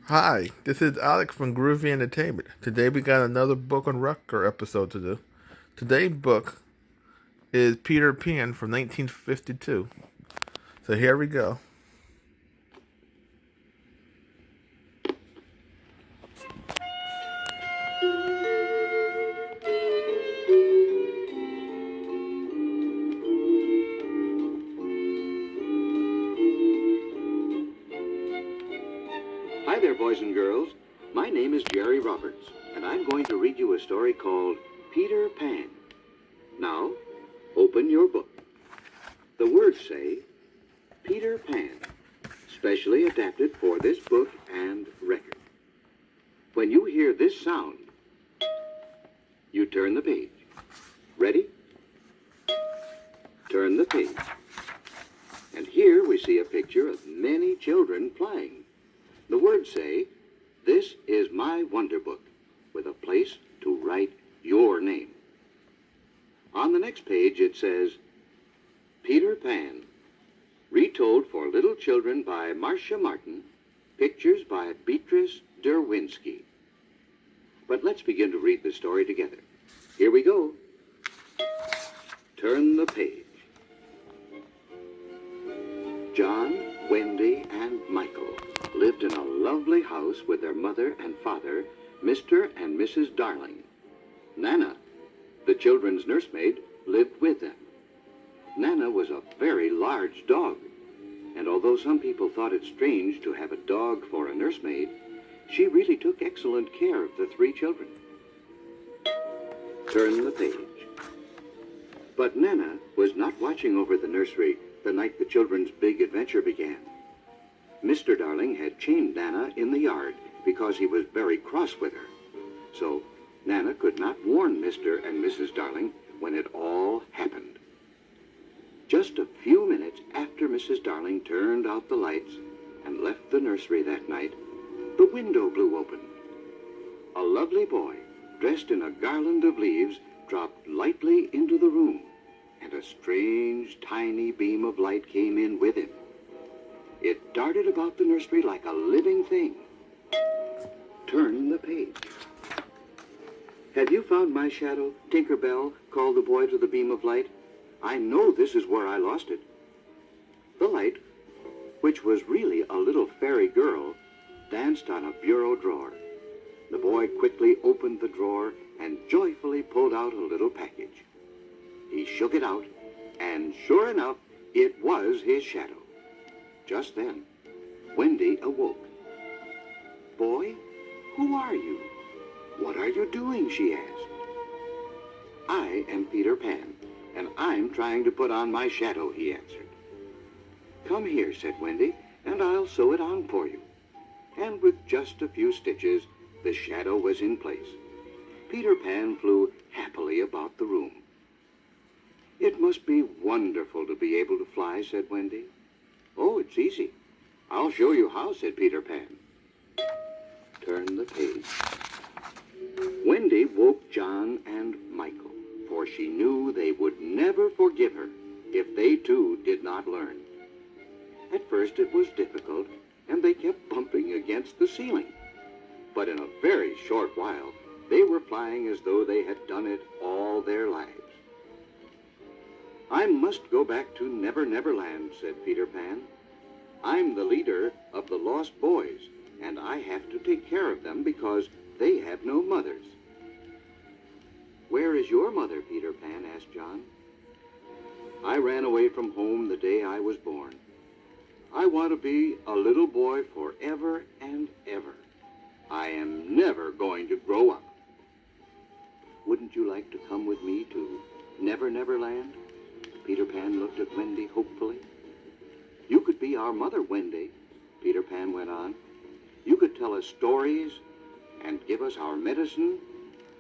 Hi, this is Alex from Groovy Entertainment. Today we got another Book on Record episode to do. Today's book is Peter Pan from 1952. So here we go. Hi there, boys and girls. My name is Jerry Roberts, and I'm going to read you a story called Peter Pan. Now, open your book. The words say, Peter Pan, specially adapted for this book and record. When you hear this sound, you turn the page. Ready? Turn the page. And here we see a picture of many children playing. The words say, this is my wonder book, with a place to write your name. On the next page it says, Peter Pan, retold for little children by Marcia Martin, pictures by Beatrice Derwinski. But let's begin to read the story together. Here we go. Turn the page. John, Wendy, and Michael lived in a lovely house with their mother and father, Mr. and Mrs. Darling. Nana, the children's nursemaid, lived with them. Nana was a very large dog, and although some people thought it strange to have a dog for a nursemaid, she really took excellent care of the three children. Turn the page. But Nana was not watching over the nursery the night the children's big adventure began. Mr. Darling had chained Nana in the yard because he was very cross with her. So Nana could not warn Mr. and Mrs. Darling when it all happened. Just a few minutes after Mrs. Darling turned out the lights and left the nursery that night, the window blew open. A lovely boy, dressed in a garland of leaves, dropped lightly into the room, and a strange, tiny beam of light came in with him. It darted about the nursery like a living thing. Turn the page. Have you found my shadow, Tinker Bell? Called the boy to the beam of light. I know this is where I lost it. The light, which was really a little fairy girl, danced on a bureau drawer. The boy quickly opened the drawer and joyfully pulled out a little package. He shook it out, and sure enough, it was his shadow. Just then, Wendy awoke. Boy, who are you? What are you doing? She asked. I am Peter Pan, and I'm trying to put on my shadow, he answered. Come here, said Wendy, and I'll sew it on for you. And with just a few stitches, the shadow was in place. Peter Pan flew happily about the room. It must be wonderful to be able to fly, said Wendy. Oh, it's easy. I'll show you how, said Peter Pan. Turn the page. Wendy woke John and Michael, for she knew they would never forgive her if they too did not learn. At first it was difficult, and they kept bumping against the ceiling. But in a very short while, they were flying as though they had done it all their lives. I must go back to Never Never Land, said Peter Pan. I'm the leader of the lost boys, and I have to take care of them because they have no mothers. Where is your mother, Peter Pan? Asked John. I ran away from home the day I was born. I want to be a little boy forever and ever. I am never going to grow up. Wouldn't you like to come with me to Never Never Land? Peter Pan looked at Wendy hopefully. You could be our mother, Wendy, Peter Pan went on. You could tell us stories and give us our medicine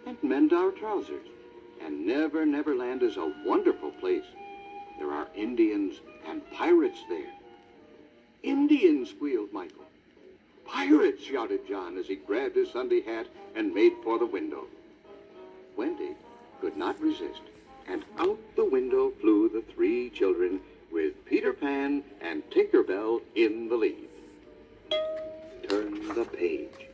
and mend our trousers. And Never Never Land is a wonderful place. There are Indians and pirates there. Indians, squealed Michael. Pirates, shouted John as he grabbed his Sunday hat and made for the window. Wendy could not resist, and out the window flew the three children with Peter Pan and Tinker Bell in the lead. Turn the the page.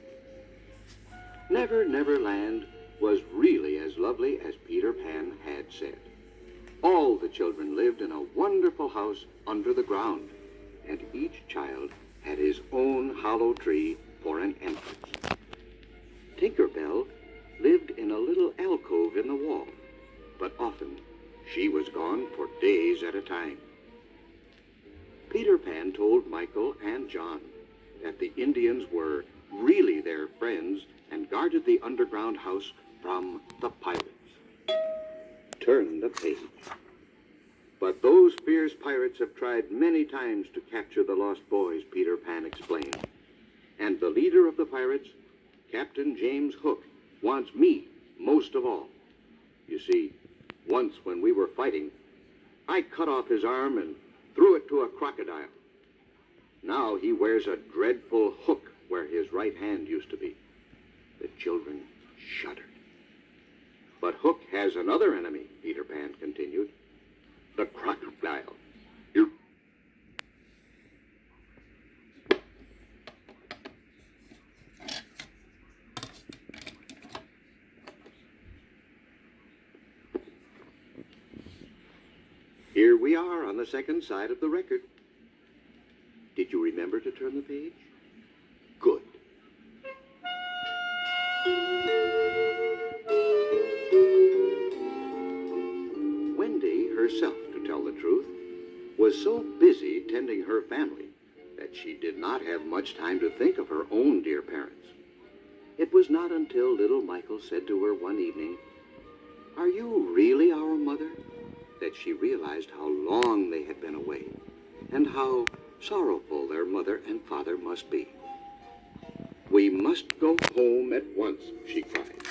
Never Never Land was really as lovely as Peter Pan had said. All the children lived in a wonderful house under the ground, and each child had his own hollow tree for an entrance. Tinker Bell lived in a little alcove in the wall, but often she was gone for days at a time. Peter Pan told Michael and John that the Indians were really their friends and guarded the underground house from the pirates. Turn the page. But those fierce pirates have tried many times to capture the lost boys, Peter Pan explained. And the leader of the pirates, Captain James Hook, wants me most of all. You see, once when we were fighting, I cut off his arm and threw it to a crocodile. Now he wears a dreadful hook where his right hand used to be. The children shuddered. But Hook has another enemy, Peter Pan continued. The crocodile. Here we are on the second side of the record. Did you remember to turn the page? Good. Wendy, herself, to tell the truth, was so busy tending her family that she did not have much time to think of her own dear parents. It was not until little Michael said to her one evening, "Are you really our mother?" that she realized how long they had been away and how sorrowful their mother and father must be. "We must go home at once," she cried.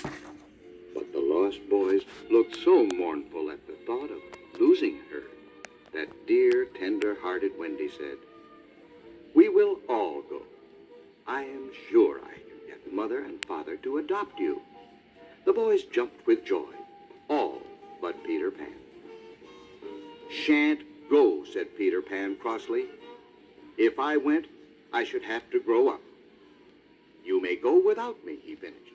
But the lost boys looked so mournful at the thought of losing her that dear, tender-hearted Wendy said, "We will all go. I am sure I can get Mother and Father to adopt you." The boys jumped with joy, all but Peter Pan. "Shan't go," said Peter Pan crossly. "If I went, I should have to grow up." "You may go without me," he finished.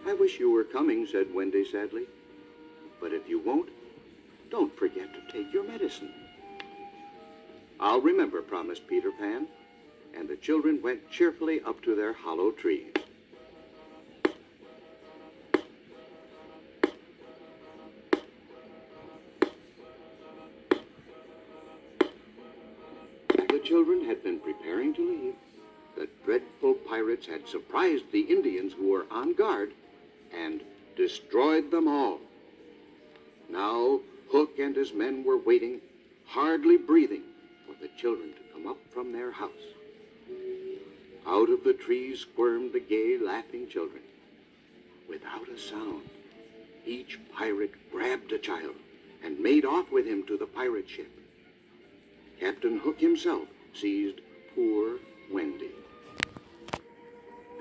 "I wish you were coming," said Wendy sadly. "But if you won't, don't forget to take your medicine." "I'll remember," promised Peter Pan, and the children went cheerfully up to their hollow trees. The children had been preparing to leave. The dreadful pirates had surprised the Indians who were on guard and destroyed them all. Now Hook and his men were waiting, hardly breathing, for the children to come up from their house. Out of the trees squirmed the gay, laughing children. Without a sound, each pirate grabbed a child and made off with him to the pirate ship. Captain Hook himself seized poor Wendy.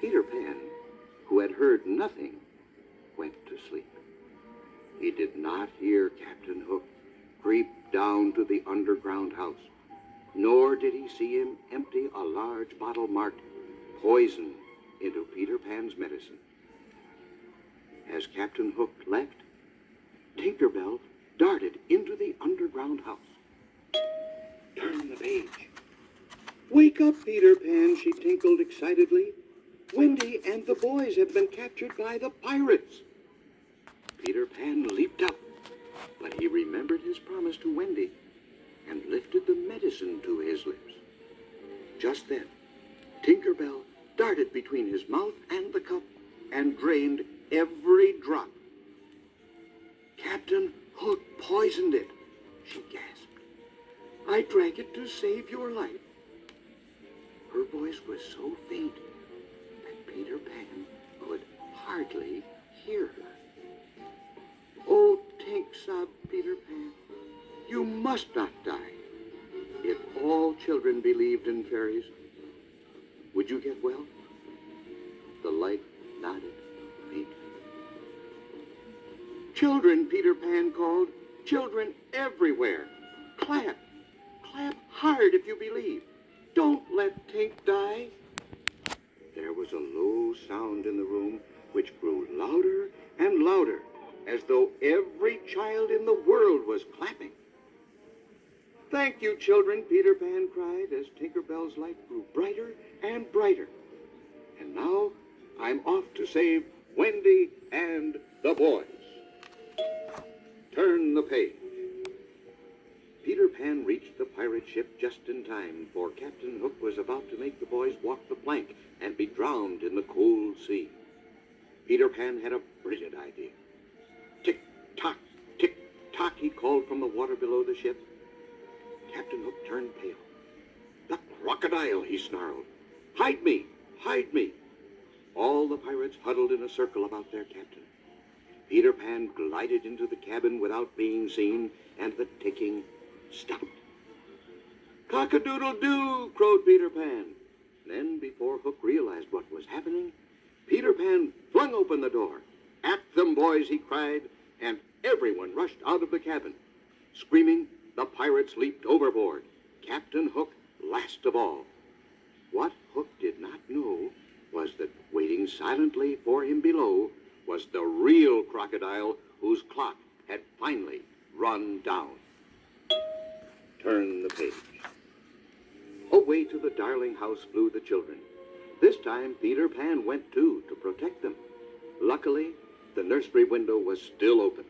Peter Pan, who had heard nothing, went to sleep. He did not hear Captain Hook creep down to the underground house, nor did he see him empty a large bottle marked "Poison" into Peter Pan's medicine. As Captain Hook left, Tinker Bell darted into the underground house. "Turn the page." "Wake up, Peter Pan," she tinkled excitedly. "Wendy and the boys have been captured by the pirates." Peter Pan leaped up, but he remembered his promise to Wendy and lifted the medicine to his lips. Just then, Tinker Bell darted between his mouth and the cup and drained every drop. "Captain Hook poisoned it," she gasped. "I drank it to save your life." Her voice was so faint that Peter Pan could hardly hear her. "Oh, Tink," sobbed Peter Pan, "you must not die. If all children believed in fairies, would you get well?" The light nodded faintly. "Children," Peter Pan called, "children everywhere. Clap, clap hard if you believe. Don't let Tink die." sound in the room, which grew louder and louder, as though every child in the world was clapping. "Thank you, children," Peter Pan cried as Tinker Bell's light grew brighter and brighter. "And now I'm off to save Wendy and the boys." Turn the page. Peter Pan reached the pirate ship just in time, for Captain Hook was about to make the boys walk the plank and be drowned in the cold sea. Peter Pan had a brilliant idea. "Tick-tock, tick-tock," he called from the water below the ship. Captain Hook turned pale. "The crocodile," he snarled. "Hide me! Hide me!" All the pirates huddled in a circle about their captain. Peter Pan glided into the cabin without being seen, and the ticking stopped. "Cock-a-doodle-doo!" crowed Peter Pan. Then, before Hook realized what was happening, Peter Pan flung open the door. "At them, boys!" he cried, and everyone rushed out of the cabin. Screaming, the pirates leaped overboard, Captain Hook last of all. What Hook did not know was that waiting silently for him below was the real crocodile whose clock had finally run down. Turn the page. Away to the Darling house flew the children. This time Peter Pan went too, to protect them. Luckily, the nursery window was still open.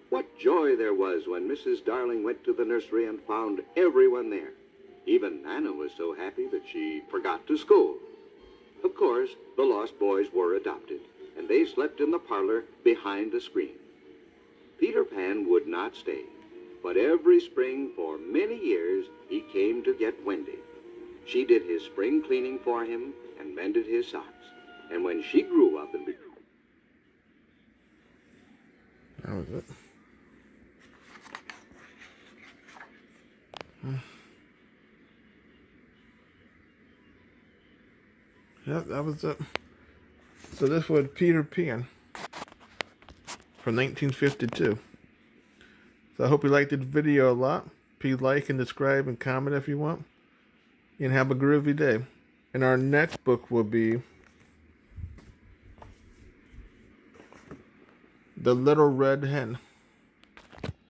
What joy there was when Mrs. Darling went to the nursery and found everyone there. Even Nana was so happy that she forgot to scold. Of course, the lost boys were adopted, and they slept in the parlor behind the screen. Peter Pan would not stay, but every spring for many years he came to get Wendy. She did his spring cleaning for him and mended his socks. And when she grew up and became... That was it. Yep, that was it. So this was Peter Pan from 1952. So I hope you liked this video a lot. Please like and subscribe and comment if you want. And have a groovy day. And our next book will be The Little Red Hen.